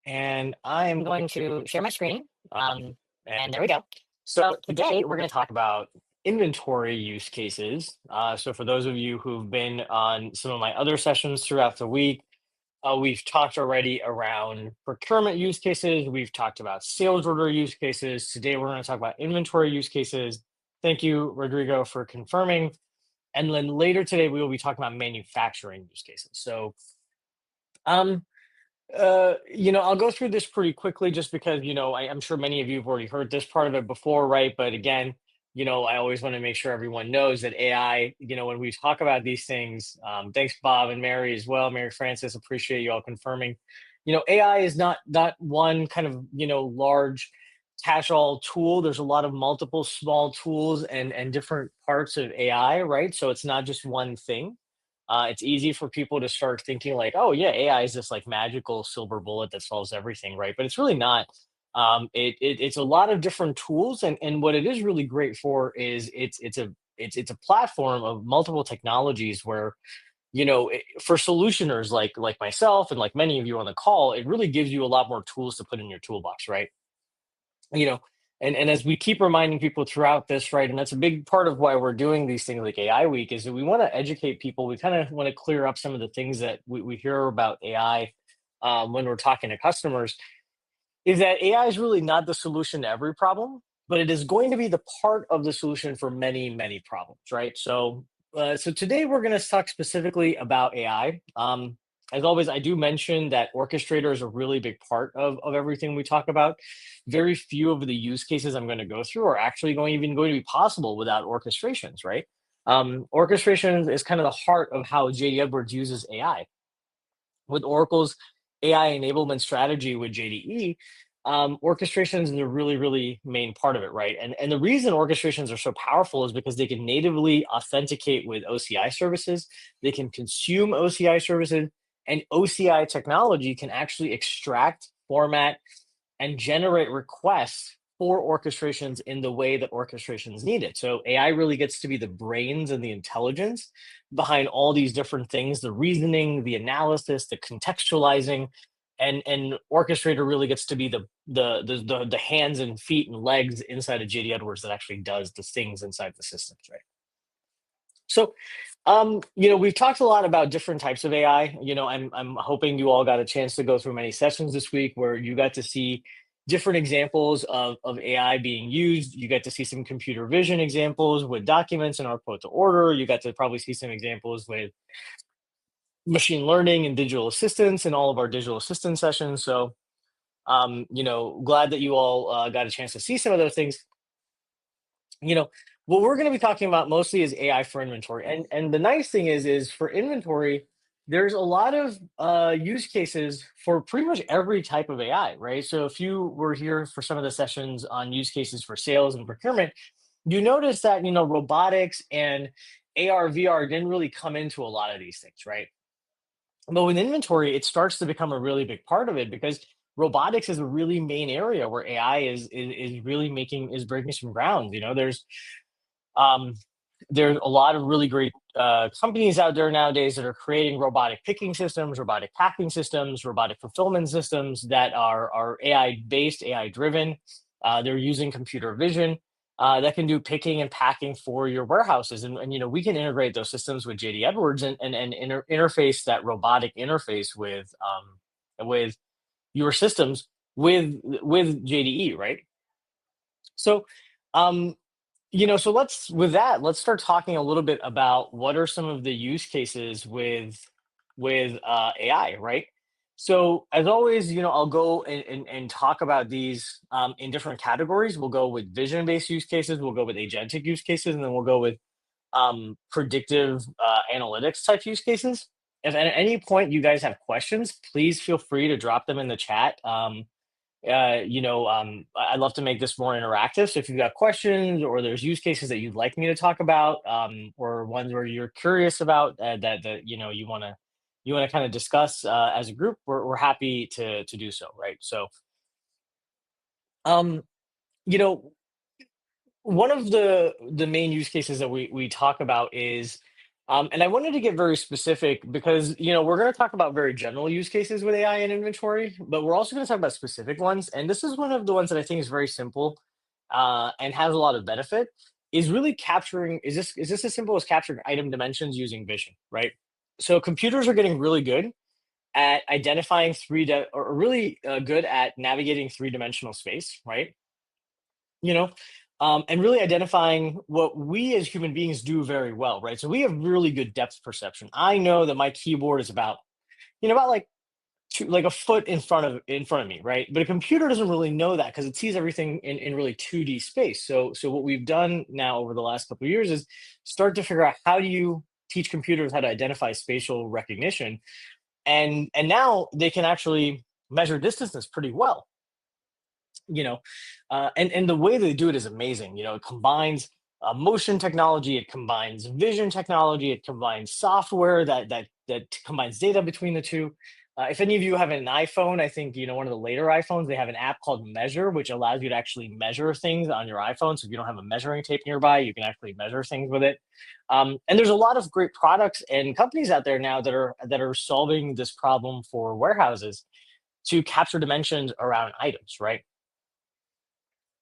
And I am going to share my screen. And there we go. So today we're going to talk about inventory use cases. So for those of you who've been on some of my other sessions throughout the week, we've talked already around procurement use cases. We've talked about sales order use cases. Today we're going to talk about inventory use cases. Thank you, Rodrigo, for confirming. And then later today we will be talking about manufacturing use cases. So um, I'll go through this pretty quickly just because, I'm sure many of you have already heard this part of it before, right? But again, I always want to make sure everyone knows that AI, when we talk about these things, thanks Bob and Mary as well, Mary Francis, appreciate you all confirming. AI is not one kind of, large catch-all tool. There's a lot of multiple small tools and different parts of AI, right? So it's not just one thing. It's easy for people to start thinking like, oh yeah, AI is this like magical silver bullet that solves everything, right? But it's really not. It's a lot of different tools, and what it is really great for is it's a platform of multiple technologies where for solutioners like myself and like many of you on the call, it really gives you a lot more tools to put in your toolbox, right? you know and as we keep reminding people throughout this, right, and that's a big part of why we're doing these things like AI week, is that we want to educate people. We kind of want to clear up some of the things that we hear about AI when we're talking to customers, is that AI is really not the solution to every problem, but it is going to be the part of the solution for many, many problems, right? So today we're going to talk specifically about AI. As always, I do mention that Orchestrator is a really big part of everything we talk about. Very few of the use cases I'm going to go through are actually even going to be possible without orchestrations, right? Orchestration is kind of the heart of how JD Edwards uses AI. With Oracle's AI enablement strategy with JDE, orchestrations is a really, really main part of it, right? And the reason orchestrations are so powerful is because they can natively authenticate with OCI services, they can consume OCI services, and OCI technology can actually extract, format, and generate requests for orchestrations in the way that orchestrations need it. So AI really gets to be the brains and the intelligence behind all these different things, the reasoning, the analysis, the contextualizing, and orchestrator really gets to be the hands and feet and legs inside of JD Edwards that actually does the things inside the systems, right? So we've talked a lot about different types of AI. I'm hoping you all got a chance to go through many sessions this week where you got to see different examples of AI being used. You got to see some computer vision examples with documents and output to order. You got to probably see some examples with machine learning and digital assistants in all of our digital assistant sessions. So, glad that you all got a chance to see some of those things. you know what we're going to be talking about mostly is AI for inventory. And the nice thing is for inventory, there's a lot of use cases for pretty much every type of AI, right? So if you were here for some of the sessions on use cases for sales and procurement, you notice that robotics and AR VR didn't really come into a lot of these things, right? But with inventory, it starts to become a really big part of it because robotics is a really main area where AI is really making is breaking some ground. Um, there's a lot of really great companies out there nowadays that are creating robotic picking systems, robotic packing systems, robotic fulfillment systems that are AI based, AI driven. They're using computer vision that can do picking and packing for your warehouses, and we can integrate those systems with JD Edwards and interface that robotic interface with your systems with JDE, right? So. Um, so let's start talking a little bit about what are some of the use cases with AI, right? So as always, I'll go and talk about these in different categories. We'll go with vision-based use cases, we'll go with agentic use cases, and then we'll go with predictive analytics type use cases. If at any point you guys have questions, please feel free to drop them in the chat. I'd love to make this more interactive. So if you've got questions or there's use cases that you'd like me to talk about, or ones where you're curious about that you want to kind of discuss as a group, we're happy to do so, right? So, um, you know, one of the main use cases that we talk about is And I wanted to get very specific because we're going to talk about very general use cases with AI and inventory, but we're also going to talk about specific ones. And this is one of the ones that I think is very simple and has a lot of benefit. Is really capturing. Is this as simple as capturing item dimensions using vision, right? So computers are getting really good at identifying or really good at navigating three-dimensional space, right? you know and really identifying what we as human beings do very well, right? So we have really good depth perception. I know that my keyboard is about like like a foot in front of me, right? But a computer doesn't really know that because it sees everything in really 2D space. So what we've done now over the last couple of years is start to figure out how do you teach computers how to identify spatial recognition, and now they can actually measure distances pretty well. you know and the way they do it is amazing. It combines motion technology, it combines vision technology, it combines software that combines data between the two. If any of you have an iPhone, I think one of the later iPhones, they have an app called Measure, which allows you to actually measure things on your iPhone. So if you don't have a measuring tape nearby, you can actually measure things with it. And there's a lot of great products and companies out there now that are solving this problem for warehouses to capture dimensions around items, right?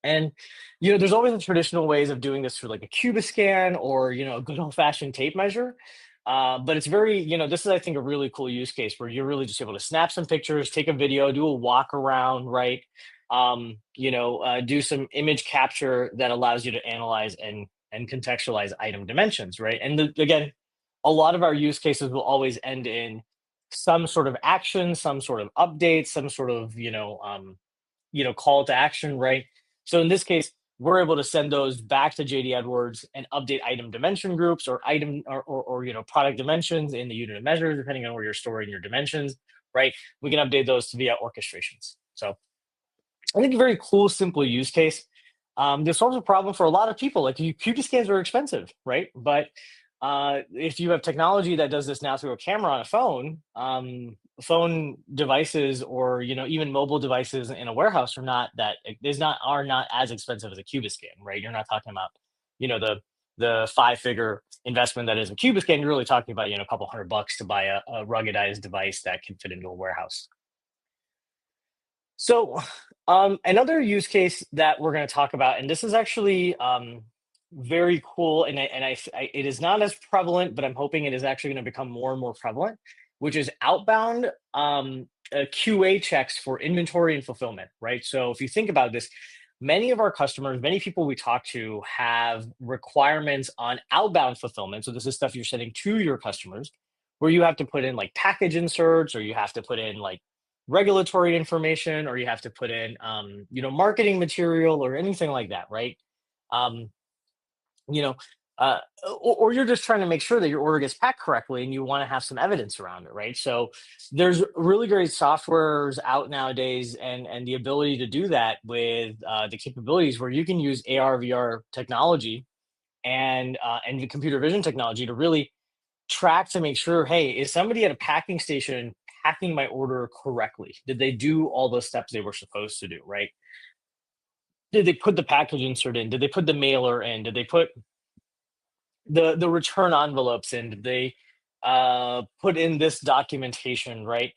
And there's always the traditional ways of doing this through like a Cubiscan or a good old fashioned tape measure. But it's this is, I think, a really cool use case where you're really just able to snap some pictures, take a video, do a walk around, right? Do some image capture that allows you to analyze and contextualize item dimensions, right? And again, a lot of our use cases will always end in some sort of action, some sort of update, some sort of call to action, right? So in this case, we're able to send those back to JD Edwards and update item dimension groups or item or product dimensions in the unit of measure, depending on where you're storing your dimensions, right? We can update those via orchestrations. So I think a very cool, simple use case. This solves a problem for a lot of people. Like QT scans are expensive, right? But if you have technology that does this now through a camera on a phone devices, or even mobile devices in a warehouse are not as expensive as a Cubiscan, right? You're not talking about the five-figure investment that is a Cubiscan. You're really talking about a couple $100 to buy a ruggedized device that can fit into a warehouse. So, another use case that we're going to talk about, and this is actually very cool, it is not as prevalent, but I'm hoping it is actually going to become more and more prevalent, which is outbound QA checks for inventory and fulfillment, right? So, if you think about this, many of our customers, many people we talk to have requirements on outbound fulfillment. So, this is stuff you're sending to your customers where you have to put in like package inserts, or you have to put in like regulatory information, or you have to put in marketing material or anything like that, right? um you know or you're just trying to make sure that your order gets packed correctly and you want to have some evidence around it, right? So there's really great softwares out nowadays, and the ability to do that with the capabilities where you can use AR/VR technology and the computer vision technology to really track to make sure, hey, is somebody at a packing station packing my order correctly? Did they do all the steps they were supposed to do, right? Did they put the package insert in? Did they put the mailer in? Did they put the return envelopes in? Did they put in this documentation, right?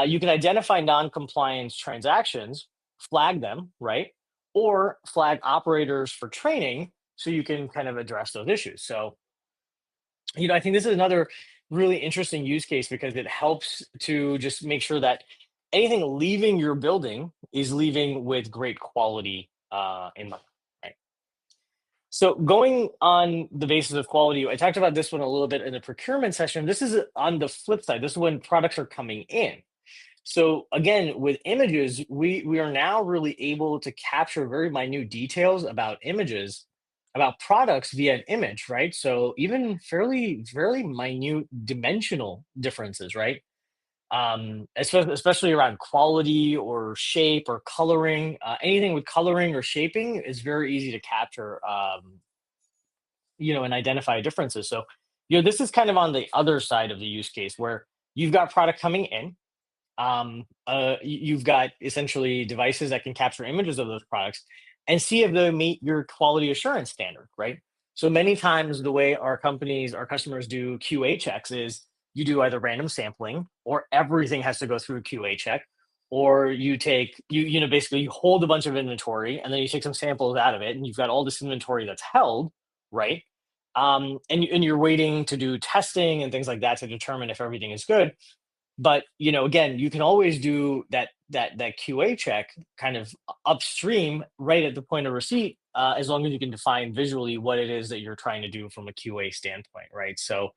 You can identify non-compliance transactions, flag them, right? Or flag operators for training so you can kind of address those issues. So I think this is another really interesting use case because it helps to just make sure that anything leaving your building is leaving with great quality in mind. Right. So going on the basis of quality, I talked about this one a little bit in the procurement session. This is on the flip side. This is when products are coming in. So again, with images, we are now really able to capture very minute details about images, about products via an image, right? So even fairly minute dimensional differences, right? Especially around quality or shape or coloring. Anything with coloring or shaping is very easy to capture, and identify differences. So, this is kind of on the other side of the use case where you've got product coming in. You've got essentially devices that can capture images of those products and see if they meet your quality assurance standard, right? So many times, the way our customers do QA checks is you do either random sampling or everything has to go through a QA check, or basically you hold a bunch of inventory and then you take some samples out of it and you've got all this inventory that's held, right? And you're waiting to do testing and things like that to determine if everything is good. But again, you can always do that QA check kind of upstream right at the point of receipt, as long as you can define visually what it is that you're trying to do from a QA standpoint, right? So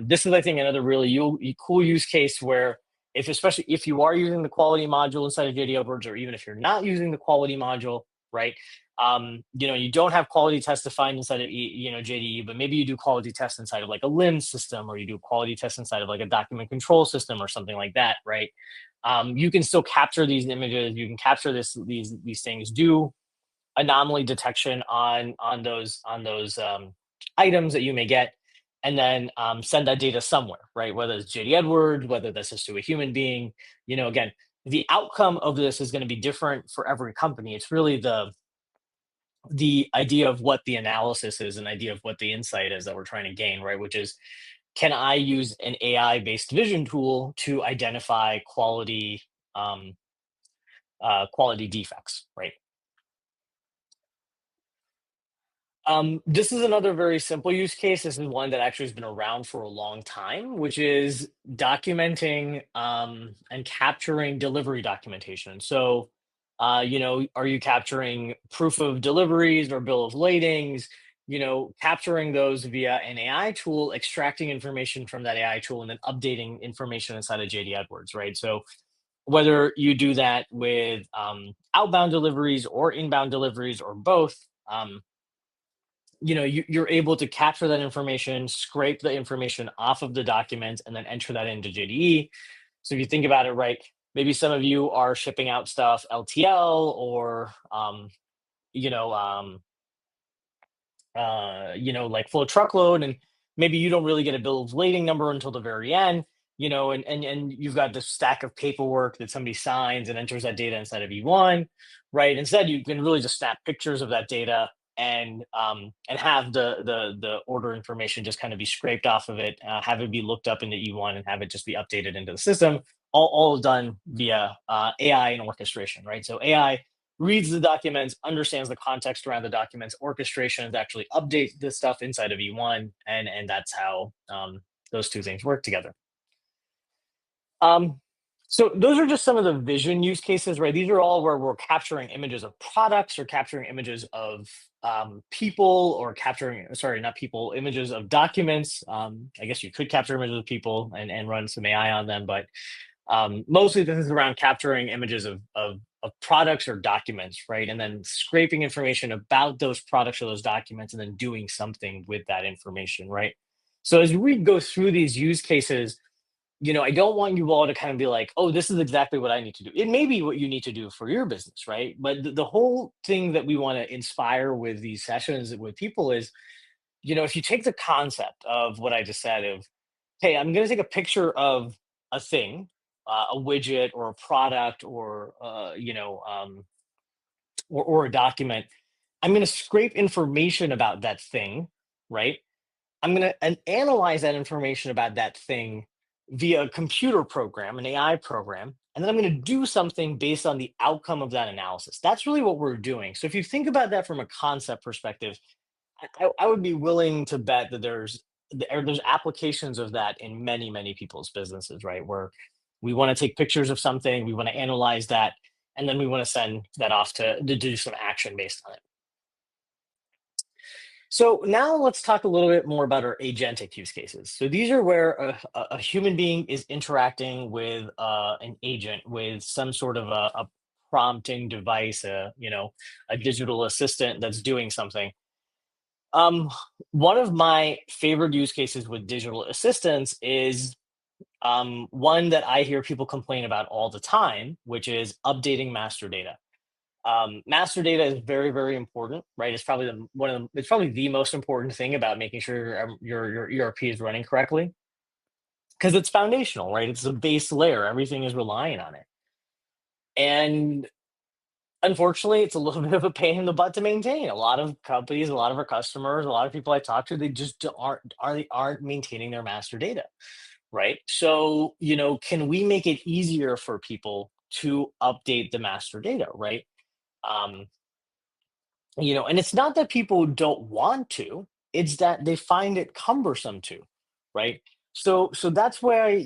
this is, I think, another really cool use case where, especially if you are using the quality module inside of JD Edwards, or even if you're not using the quality module, right? You don't have quality tests defined inside of JDE, but maybe you do quality tests inside of like a LIMS system, or you do quality tests inside of like a document control system or something like that, right? You can still capture these images. You can capture these things, do anomaly detection on those items that you may get, and then send that data somewhere, right? Whether it's JD Edwards, whether this is to a human being. Again, the outcome of this is going to be different for every company. It's really the idea of what the analysis is, an idea of what the insight is that we're trying to gain, right? Which is, can I use an AI based vision tool to identify quality defects, right? This is another very simple use case. This is one that actually has been around for a long time, which is documenting and capturing delivery documentation. So, are you capturing proof of deliveries or bill of ladings? Capturing those via an AI tool, extracting information from that AI tool, and then updating information inside of JD Edwards, right? So, whether you do that with outbound deliveries or inbound deliveries or both, you're able to capture that information, scrape the information off of the document, and then enter that into JDE. So if you think about it, right, maybe some of you are shipping out stuff LTL, or you know um, like full truckload, and maybe you don't really get a bill of lading number until the very end, and you've got this stack of paperwork that somebody signs and enters that data inside of E1, right? Instead, you can really just snap pictures of that data, and have the order information just kind of be scraped off of it, have it be looked up into E1, and have it just be updated into the system, all done via AI and orchestration, right? So AI reads the documents, understands the context around the documents, orchestration to actually update this stuff inside of E1, and that's how those two things work together. Um, so those are just some of the vision use cases, right? These are all where we're capturing images of products, or capturing images of people, or capturing, sorry, not people, images of documents. I guess you could capture images of people and run some AI on them, but mostly this is around capturing images of products or documents, right? And then scraping information about those products or those documents, and then doing something with that information, right? So as we go through these use cases, I don't want you all to kind of be like, oh, this is exactly what I need to do. It may be what you need to do for your business, right? But the whole thing that we want to inspire with these sessions with people is, if you take the concept of what I just said of, hey, I'm going to take a picture of a thing, a widget or a product, or a document. I'm going to scrape information about that thing, right? I'm going to analyze that information about that thing via a computer program, an AI program, and then I'm going to do something based on the outcome of that analysis. That's really what we're doing. So if you think about that from a concept perspective, I would be willing to bet that there's applications of that in many, many people's businesses, right? Where we want to take pictures of something, we want to analyze that, and then we want to send that off to do some action based on it. So now let's talk a little bit more about our agentic use cases. So these are where a human being is interacting with an agent, with some sort of a prompting device, a digital assistant that's doing something. Um, One of my favorite use cases with digital assistants is one that I hear people complain about all the time, which is updating master data. Master data is very, very important, right? It's probably the most important thing about making sure your ERP is running correctly, because it's foundational, right? It's the base layer. Everything is relying on it. And Unfortunately, it's a little bit of a pain in the butt to maintain. A lot of companies, a lot of our customers, a lot of people I talk to, they just aren't maintaining their master data, right? So, can we make it easier for people to update the master data, right? Um, and it's not that people don't want to, it's that they find it cumbersome to, right? So that's why,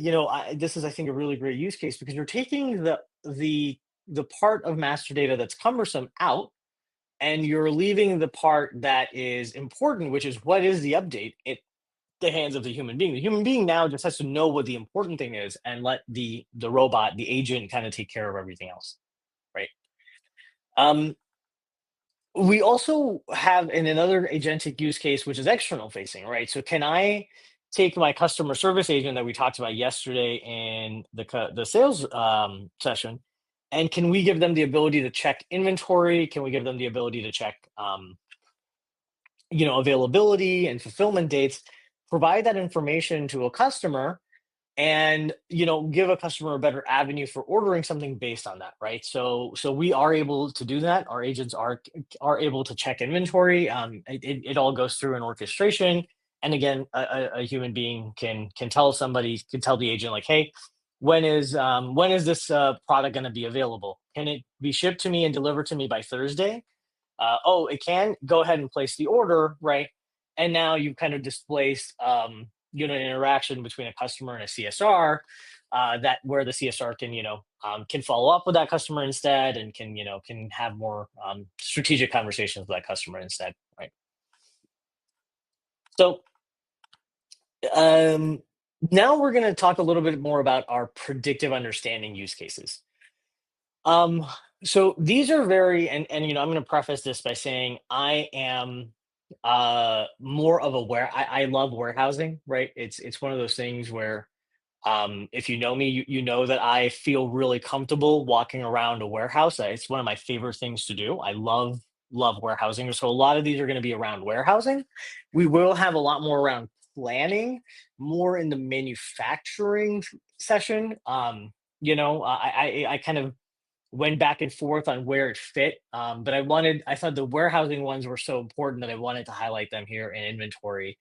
this is, I think, a really great use case, because you're taking the part of master data that's cumbersome out, and you're leaving the part that is important, which is what is the update, in the hands of the human being. The human being now just has to know what the important thing is and let the robot, the agent, kind of take care of everything else, right? Um, we also have in another agentic use case, which is external facing, right? So can I take my customer service agent that we talked about yesterday in the sales session, and can we give them the ability to check inventory? Can we give them the ability to check availability and fulfillment dates? Provide that information to a customer, and give a customer a better avenue for ordering something based on that, right? So we are able to do that. Our agents are able to check inventory. It all goes through an orchestration, and again, a human being can tell the agent, like, hey, when is this product going to be available? Can it be shipped to me and delivered to me by Thursday? Oh, it can. Go ahead and place the order, right? And now you've kind of displaced, an interaction between a customer and a CSR, that where the CSR can follow up with that customer instead, and can have more strategic conversations with that customer instead, right? So um, now we're going to talk a little bit more about our predictive understanding use cases. Um, so these are very, and I'm going to preface this by saying I am more of a I love warehousing, right? It's one of those things where, if you know me, you know that I feel really comfortable walking around a warehouse. It's one of my favorite things to do. I love warehousing. So a lot of these are going to be around warehousing. We will have a lot more around planning, more in the manufacturing session. I kind of went back and forth on where it fit. But I thought the warehousing ones were so important that I wanted to highlight them here in inventory.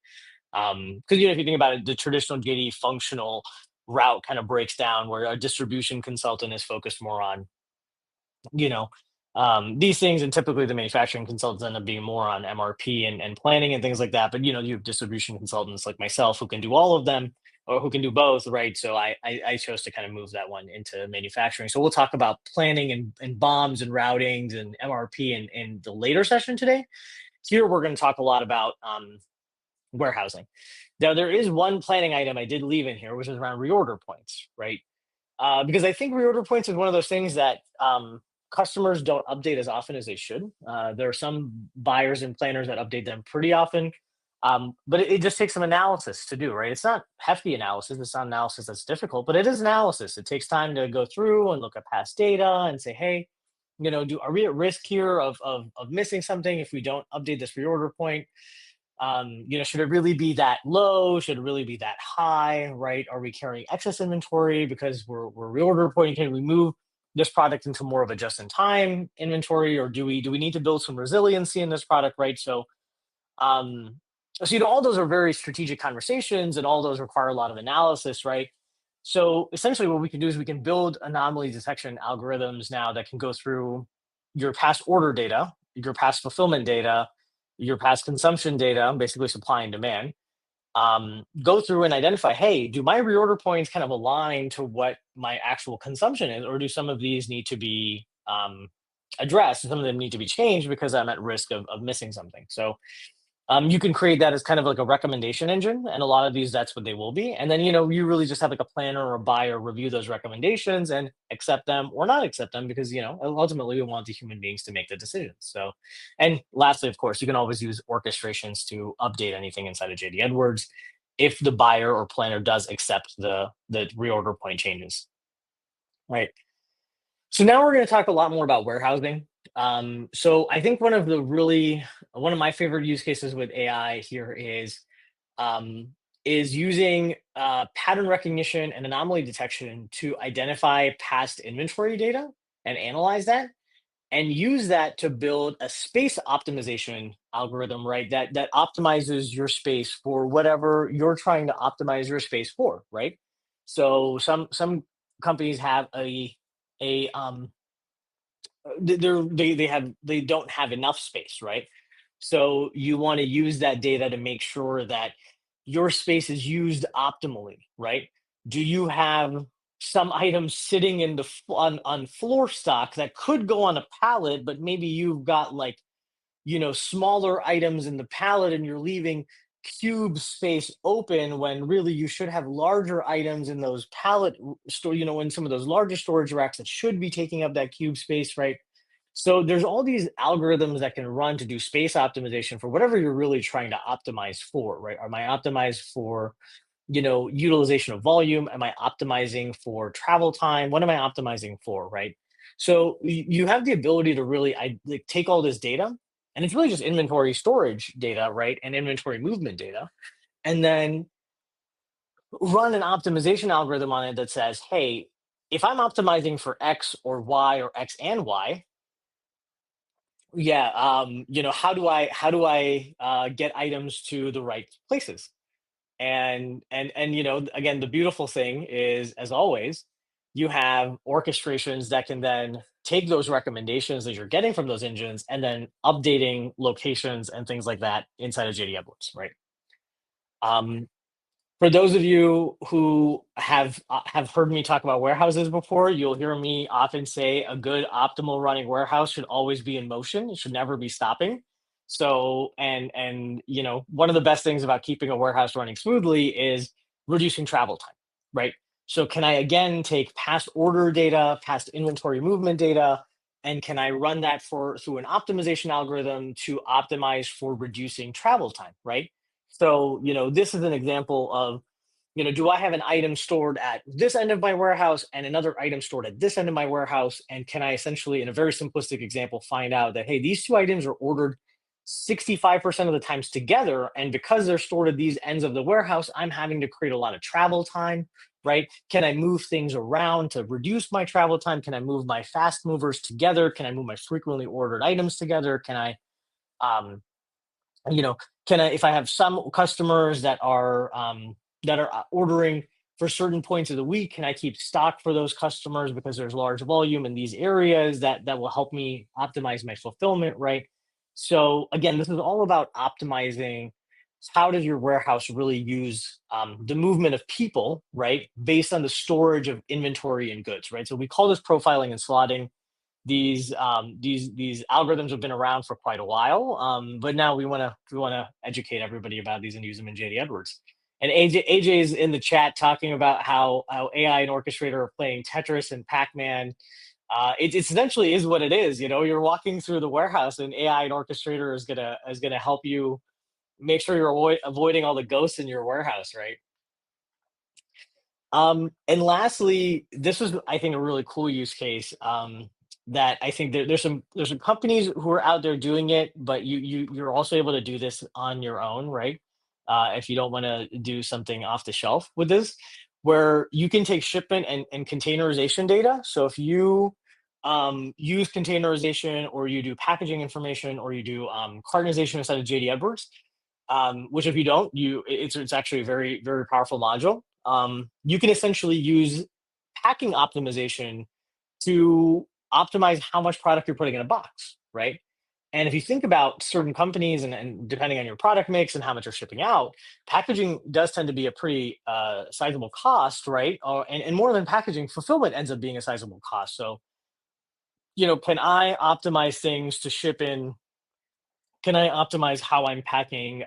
Because if you think about it, the traditional JD functional route kind of breaks down, where a distribution consultant is focused more on you know these things, and typically the manufacturing consultants end up being more on MRP and planning and things like that. But you have distribution consultants like myself who can do all of them, or who can do both, right? So I chose to kind of move that one into manufacturing. So we'll talk about planning and bombs and routings and MRP in the later session today. Here we're going to talk a lot about warehousing. Now, there is one planning item I did leave in here, which is around reorder points, right? Because I think reorder points is one of those things that customers don't update as often as they should. There are some buyers and planners that update them pretty often, but it just takes some analysis to do, right? It's not hefty analysis, it's not analysis that's difficult, but it is analysis. It takes time to go through and look at past data and say, hey, are we at risk here of missing something if we don't update this reorder point? Should it really be that low? Should it really be that high? Right? Are we carrying excess inventory because we're reorder pointing? Can we move this product into more of a just-in-time inventory, or do we need to build some resiliency in this product? Right? Um, all those are very strategic conversations, and all those require a lot of analysis, right? So essentially, what we can do is we can build anomaly detection algorithms now that can go through your past order data, your past fulfillment data, your past consumption data, basically supply and demand. Go through and identify, hey, do my reorder points kind of align to what my actual consumption is, or do some of these need to be addressed? Some of them need to be changed because I'm at risk of missing something. So you can create that as kind of like a recommendation engine, and a lot of these, that's what they will be. And then you really just have like a planner or a buyer review those recommendations and accept them or not accept them, because ultimately we want the human beings to make the decisions. So, and lastly, of course, you can always use orchestrations to update anything inside of JD Edwards if the buyer or planner does accept the reorder point changes, right? So now we're going to talk a lot more about warehousing. So I think one of my favorite use cases with AI here um, is using pattern recognition and anomaly detection to identify past inventory data and analyze that. and use that to build a space optimization algorithm, right? That optimizes your space for whatever you're trying to optimize your space for, right? So some companies have a they don't have enough space, right? So you want to use that data to make sure that your space is used optimally, right? Do you have some items sitting in on floor stock that could go on a pallet, but maybe you've got like, smaller items in the pallet and you're leaving cube space open when really you should have larger items in those store, in some of those larger storage racks that should be taking up that cube space, right? So there's all these algorithms that can run to do space optimization for whatever you're really trying to optimize for, right? Am I optimized for, utilization of volume? Am I optimizing for travel time? What am I optimizing for, right? So you have the ability to really like, take all this data, and it's really just inventory storage data, right? And inventory movement data, and then run an optimization algorithm on it that says, hey, if I'm optimizing for X or Y or X and Y, yeah, how do I get items to the right places? And again, the beautiful thing is, as always, you have orchestrations that can then take those recommendations that you're getting from those engines and then updating locations and things like that inside of JD Edwards, right? Um, for those of you who have heard me talk about warehouses before, you'll hear me often say a good optimal running warehouse should always be in motion. It should never be stopping. So, and one of the best things about keeping a warehouse running smoothly is reducing travel time, right? So, can I again take past order data, past inventory movement data, and can I run that through an optimization algorithm to optimize for reducing travel time, right? So, this is an example of, do I have an item stored at this end of my warehouse and another item stored at this end of my warehouse? And can I essentially, in a very simplistic example, find out that, hey, these two items are ordered 65% of the times together. And because they're stored at these ends of the warehouse, I'm having to create a lot of travel time, right? Can I move things around to reduce my travel time? Can I move my fast movers together? Can I move my frequently ordered items together? Can I, um, you know can I, if I have some customers that are ordering for certain points of the week, can I keep stock for those customers because there's large volume in these areas that will help me optimize my fulfillment, right? So again, this is all about optimizing how does your warehouse really use the movement of people, right, based on the storage of inventory and goods, right? So we call this profiling and slotting. These algorithms have been around for quite a while, but now we want to educate everybody about these and use them in JD Edwards. And AJ is in the chat talking about how AI and Orchestrator are playing Tetris and Pac-Man. It essentially is what it is. You're walking through the warehouse, and AI and Orchestrator is gonna help you make sure you're avoiding all the ghosts in your warehouse, right? And lastly, this was, I think, a really cool use case, that I think there's some companies who are out there doing it, but you're also able to do this on your own, right? If you don't want to do something off the shelf with this, where you can take shipment and containerization data. So if you use containerization, or you do packaging information, or you do cartonization inside of JD Edwards, which if you don't, it's actually a very, very powerful module. You can essentially use packing optimization to optimize how much product you're putting in a box, right? And if you think about certain companies, and depending on your product mix and how much you're shipping out, packaging does tend to be a pretty sizable cost, right? And more than packaging, fulfillment ends up being a sizable cost. So, can I optimize things to ship in? Can I optimize how I'm packing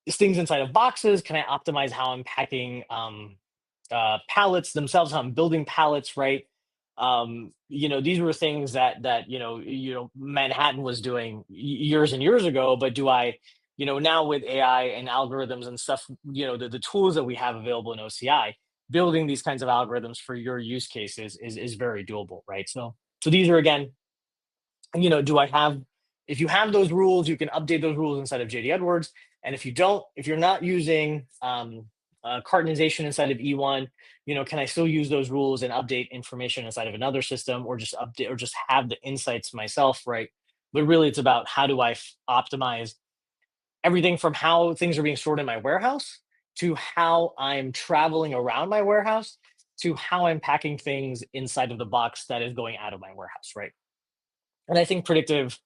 things inside of boxes? Can I optimize how I'm packing pallets themselves, how I'm building pallets, right? These were things that Manhattan was doing years and years ago. But do I, now with AI and algorithms and stuff, the tools that we have available in OCI, building these kinds of algorithms for your use cases is very doable, right? So these are, again, do I have, if you have those rules, you can update those rules inside of JD Edwards. And if you don't, if you're not using cartonization inside of E1, can I still use those rules and update information inside of another system, or just update, or just have the insights myself, right? But really, it's about how do I optimize everything from how things are being stored in my warehouse to how I'm traveling around my warehouse to how I'm packing things inside of the box that is going out of my warehouse, right? And I think predictive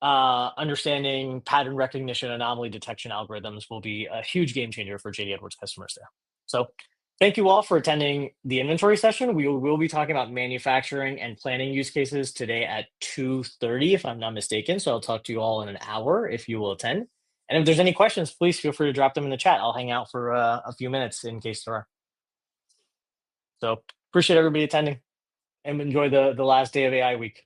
understanding, pattern recognition, anomaly detection algorithms will be a huge game changer for JD Edwards customers there. So thank you all for attending the inventory session. We will be talking about manufacturing and planning use cases today at 2:30, if I'm not mistaken. So I'll talk to you all in an hour if you will attend. And if there's any questions, please feel free to drop them in the chat. I'll hang out for a few minutes in case there are. So appreciate everybody attending and enjoy the last day of AI week.